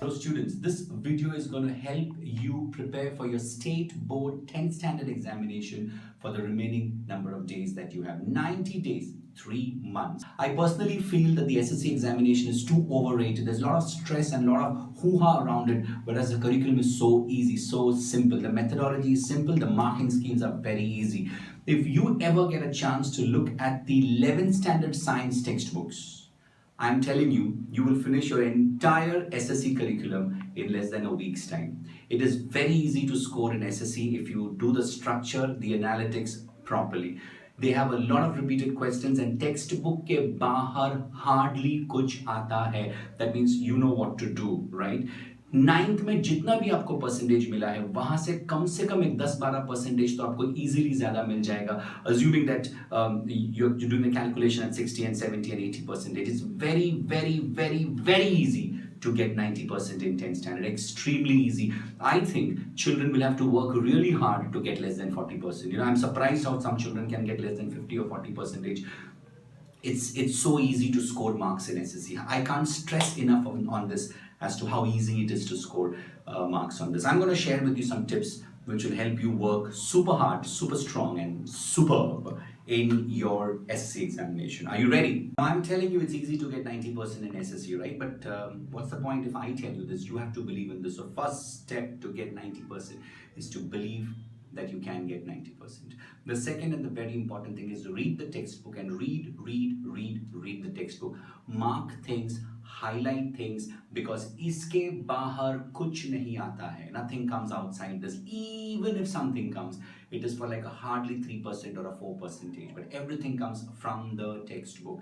Hello students, this video is going to help you prepare for your state board 10th standard examination for the remaining number of days that you have. 90 days, 3 months. I personally feel that the SSC examination is too overrated. There's a lot of stress and a lot of hoo-ha around it, whereas the curriculum is so easy, so simple. The methodology is simple, the marking schemes are very easy. If you ever get a chance to look at the 11th standard science textbooks, I'm telling you, you will finish your entire SSC curriculum in less than a week's time. It is very easy to score in SSC if you do the structure, the analytics properly. They have a lot of repeated questions and textbook ke bahar hardly kuch aata hai. That means you know what to do, right? 9th में जितना भी आपको percentage मिला है वहां से कम एक 10-12 percentage तो आपको इजीली ज्यादा मिल जाएगा, assuming that you're doing the calculation at 60 and 70 and 80 percentage. It's very easy to get 90% in 10th standard. Extremely easy. I think children will have to work really hard to get less than 40%. You know, I'm surprised how some children can get less than 50 or 40 percentage. It's so easy to score marks in SSC. I can't stress enough on this as to how easy it is to score marks on this. I'm going to share with you some tips which will help you work super hard, super strong and superb in your SSC examination. Are you ready? Now, I'm telling you it's easy to get 90% in SSC, right? But what's the point if I tell you this? You have to believe in this. So first step to get 90% is to believe that you can get 90%. The second and the very important thing is to read the textbook and read the textbook. Mark things, highlight things, because iske bahar kuch nahi aata hai. Nothing comes outside this. Even if something comes, it is for like a hardly 3% or a 4%, but everything comes from the textbook.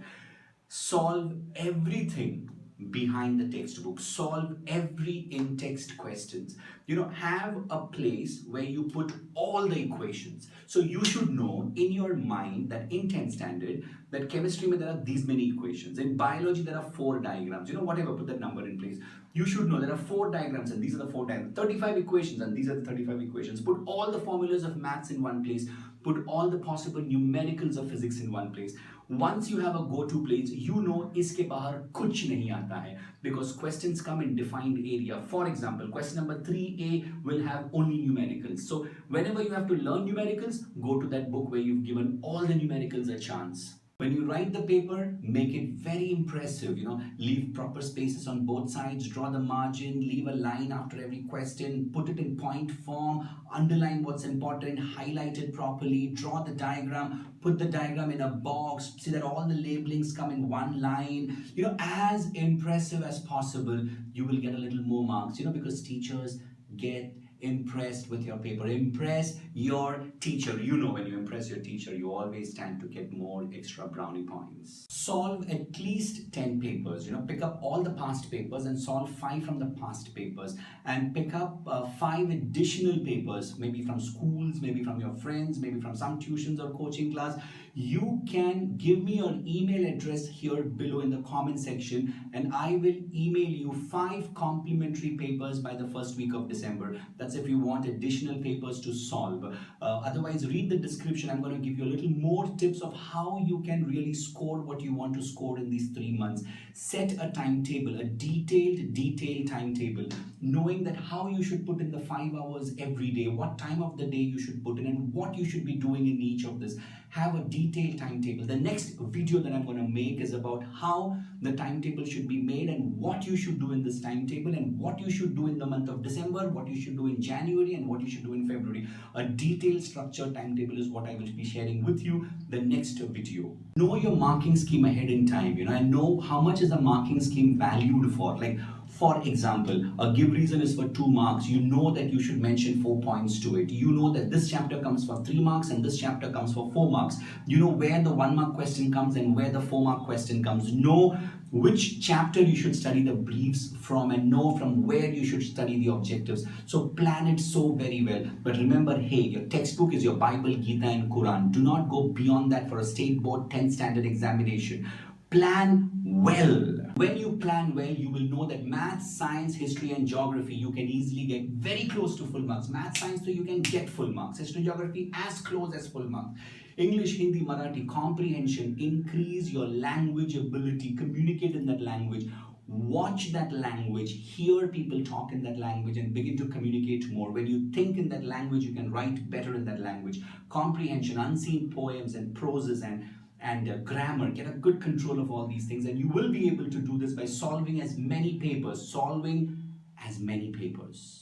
Solve everything behind the textbook. Solve every in-text questions. You know, have a place where you put all the equations. So you should know in your mind that in 10th standard, that chemistry there are these many equations. In biology, there are 4 diagrams. You know, whatever, put that number in place. You should know there are 4 diagrams and these are the 4 diagrams. 35 equations and these are the 35 equations. Put all the formulas of maths in one place. Put all the possible numericals of physics in one place. Once you have a go-to place, you know iske bahar kuch nahi aata hai, because questions come in defined area. For example, question number 3A will have only numericals. So whenever you have to learn numericals, go to that book where you've given all the numericals a chance. When you write the paper, make it very impressive, you know, leave proper spaces on both sides, draw the margin, leave a line after every question, put it in point form, underline what's important, highlight it properly, draw the diagram, put the diagram in a box, see that all the labelings come in one line, you know, as impressive as possible. You will get a little more marks, you know, because teachers get impressed with your paper. Impress your teacher. You know, when you impress your teacher, you always stand to get more extra brownie points. Solve at least 10 papers. You know, pick up all the past papers and solve 5 from the past papers, and pick up 5 additional papers, maybe from schools, maybe from your friends, maybe from some tuitions or coaching class. You can give me your email address here below in the comment section, and I will email you 5 complimentary papers by the first week of December. That's if you want additional papers to solve. Otherwise, read the description. I'm going to give you a little more tips of how you can really score what you want to score in these 3 months. Set a timetable, a detailed timetable, knowing that how you should put in the 5 hours every day, what time of the day you should put in, and what you should be doing in each of this. Have a detailed timetable. The next video that I'm going to make is about how the timetable should be made and what you should do in this timetable, and what you should do in the month of December, what you should do in January, and what you should do in February. A detailed structured timetable is what I will be sharing with you the next video. Know your marking scheme ahead in time, you know, and know how much is the marking scheme valued for. Like, for example, a give reason is for 2 marks. You know that you should mention 4 points to it. You know that this chapter comes for 3 marks and this chapter comes for 4 marks. You know where the 1 mark question comes and where the 4 mark question comes. Know which chapter you should study the briefs from, and know from where you should study the objectives. So plan it so very well. But remember, hey, your textbook is your Bible, Gita and Quran. Do not go beyond that for a state board 10th standard examination. Plan well. When you plan well, you will know that math, science, history and geography, you can easily get very close to full marks. Math, science, so you can get full marks. History, geography, as close as full marks. English, Hindi, Marathi, comprehension, increase your language ability, communicate in that language. watch that language, hear people talk in that language, and begin to communicate more. When you think in that language, you can write better in that language. Comprehension, unseen poems and proses and grammar. Get a good control of all these things, and you will be able to do this by solving as many papers.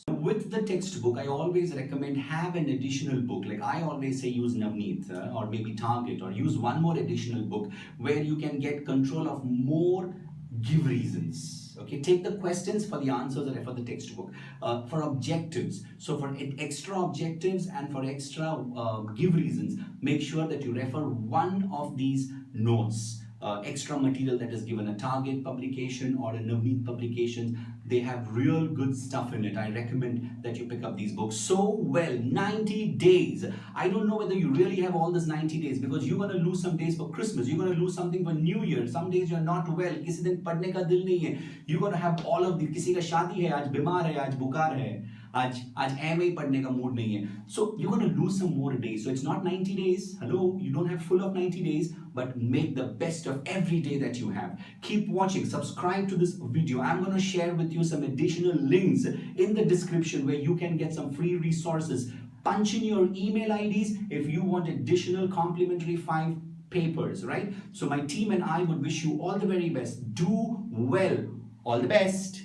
With the textbook, I always recommend have an additional book. Like I always say, use Navneet or maybe Target, or use one more additional book where you can get control of more give reasons. Okay, take the questions for the answers and refer the textbook. For objectives, so for extra objectives and for extra give reasons, make sure that you refer one of these notes. Extra material that is given, a Target publication or a Navneet publication, they have real good stuff in it. I recommend that you pick up these books. So well, 90 days. I don't know whether you really have all this 90 days, because you're going to lose some days for Christmas, you're going to lose something for New Year, some days you're not well, किसी दिन पढ़ने का दिल नहीं है, you're going to have all of the, किसी का शादी है, आज बीमार है, आज बुखार है, आज एमए पढ़ने का मूड नहीं है. So you're going to lose some more days. So it's not 90 days. Hello, you don't have full of 90 days, but make the best of every day that you have. Keep watching. Subscribe to this video. I'm going to share with you some additional links in the description where you can get some free resources. Punch in your email IDs if you want additional complimentary 5 papers, right? So my team and I would wish you all the very best. Do well. All the best.